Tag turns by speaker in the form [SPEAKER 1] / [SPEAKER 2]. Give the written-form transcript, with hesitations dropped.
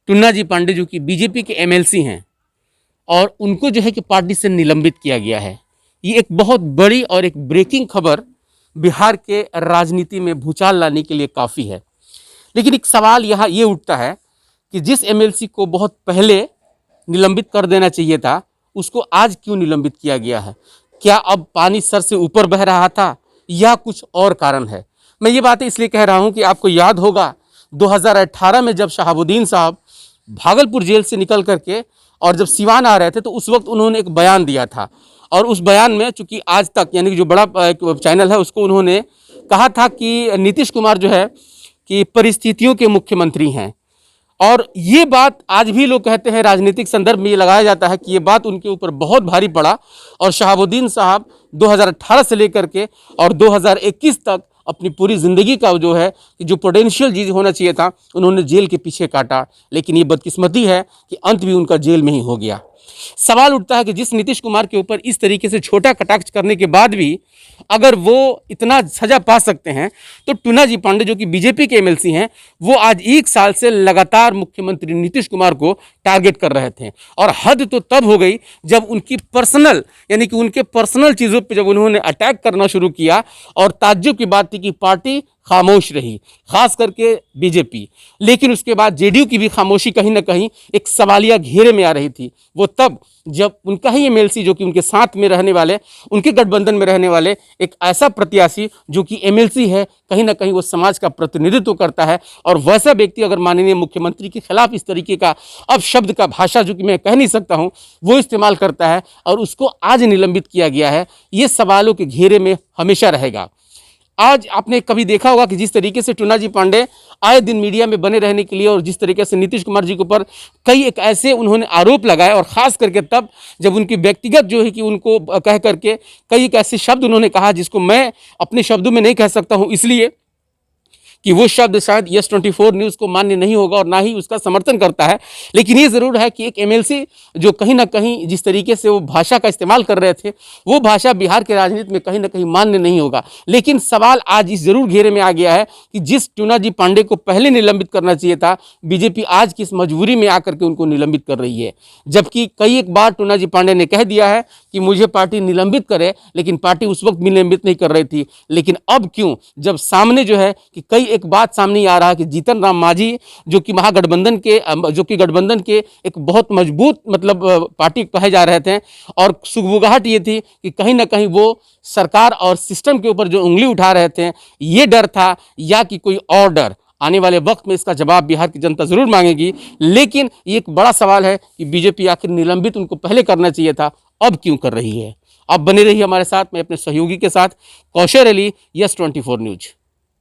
[SPEAKER 1] टुन्ना जी पांडे जो कि बीजेपी के एमएलसी हैं और उनको जो है कि पार्टी से निलंबित किया गया है। ये एक बहुत बड़ी और एक ब्रेकिंग खबर बिहार के राजनीति में भूचाल लाने के लिए काफ़ी है। लेकिन एक सवाल यहाँ ये उठता है कि जिस एमएलसी को बहुत पहले निलंबित कर देना चाहिए था, उसको आज क्यों निलंबित किया गया है? क्या अब पानी सर से ऊपर बह रहा था या कुछ और कारण है? मैं ये बातें इसलिए कह रहा हूँ कि आपको याद होगा 2018 में जब शहाबुद्दीन साहब भागलपुर जेल से निकल करके और जब सिवान आ रहे थे, तो उस वक्त उन्होंने एक बयान दिया था और उस बयान में चूंकि आज तक यानी कि जो बड़ा चैनल है उसको उन्होंने कहा था कि नीतीश कुमार जो है कि परिस्थितियों के मुख्यमंत्री हैं। और ये बात आज भी लोग कहते हैं, राजनीतिक संदर्भ में ये लगाया जाता है कि ये बात उनके ऊपर बहुत भारी पड़ा और शहाबुद्दीन साहब 2018 से लेकर के और 2021 तक अपनी पूरी ज़िंदगी का जो है कि जो पोटेंशियल चीज़ होना चाहिए था उन्होंने जेल के पीछे काटा। लेकिन ये बदकिस्मती है कि अंत भी उनका जेल में ही हो गया। सवाल उठता है कि जिस नीतीश कुमार के ऊपर इस तरीके से छोटा कटाक्ष करने के बाद भी अगर वो इतना सजा पा सकते हैं, तो टुन्ना जी पांडे जो कि बीजेपी के एमएलसी हैं, वो आज 1 साल से लगातार मुख्यमंत्री नीतीश कुमार को टारगेट कर रहे थे। और हद तो तब हो गई जब उनकी पर्सनल यानी कि उनके पर्सनल चीज़ों पे जब उन्होंने अटैक करना शुरू किया। और ताज्जुब की बात थी कि पार्टी खामोश रही, खास करके बीजेपी। लेकिन उसके बाद जेडीयू की भी खामोशी कहीं ना कहीं एक सवालिया घेरे में आ रही थी। वो तब जब उनका ही एमएलसी जो कि उनके साथ में रहने वाले, उनके गठबंधन में रहने वाले एक ऐसा प्रत्याशी जो कि एमएलसी है, कहीं ना कहीं वो समाज का प्रतिनिधित्व करता है और वैसा व्यक्ति अगर माननीय मुख्यमंत्री के खिलाफ इस तरीके का अपशब्द का भाषा जो कि मैं कह नहीं सकता हूं वो इस्तेमाल करता है और उसको आज निलंबित किया गया है, ये सवालों के घेरे में हमेशा रहेगा। आज आपने कभी देखा होगा कि जिस तरीके से टुन्ना जी पांडे आए दिन मीडिया में बने रहने के लिए और जिस तरीके से नीतीश कुमार जी के ऊपर कई एक ऐसे उन्होंने आरोप लगाए और ख़ास करके तब जब उनकी व्यक्तिगत जो है कि उनको कह करके कई एक ऐसे शब्द उन्होंने कहा जिसको मैं अपने शब्दों में नहीं कह सकता हूं, इसलिए कि वो शब्द शायद यस 24 न्यूज़ को मान्य नहीं होगा और ना ही उसका समर्थन करता है। लेकिन ये ज़रूर है कि एक एमएलसी जो कहीं ना कहीं जिस तरीके से वो भाषा का इस्तेमाल कर रहे थे, वो भाषा बिहार के राजनीति में कहीं ना कहीं मान्य नहीं होगा। लेकिन सवाल आज इस जरूर घेरे में आ गया है कि जिस टुन्ना जी पांडे को पहले निलंबित करना चाहिए था, बीजेपी आज की इस मजबूरी में आकर के उनको निलंबित कर रही है। जबकि कई एक बार टुन्ना जी पांडे ने कह दिया है कि मुझे पार्टी निलंबित करे, लेकिन पार्टी उस वक्त भी निलंबित नहीं कर रही थी। लेकिन अब क्यों, जब सामने जो है कि कई एक बात सामने आ रहा है कि जीतन राम मांझी जो कि महागठबंधन के गठबंधन के एक बहुत मजबूत मतलब पार्टी कहे जा रहे थे और सुगबुगाहट ये थी कि कहीं ना कहीं वो सरकार और सिस्टम के ऊपर जो उंगली उठा रहे थे, ये डर था या कि कोई और डर। आने वाले वक्त में इसका जवाब बिहार की जनता जरूर मांगेगी। लेकिन ये एक बड़ा सवाल है कि बीजेपी आखिर निलंबित उनको पहले करना चाहिए था, अब क्यों कर रही है। अब बने रहिए हमारे साथ, मैं अपने सहयोगी के साथ कौशल अली, यस 24 न्यूज।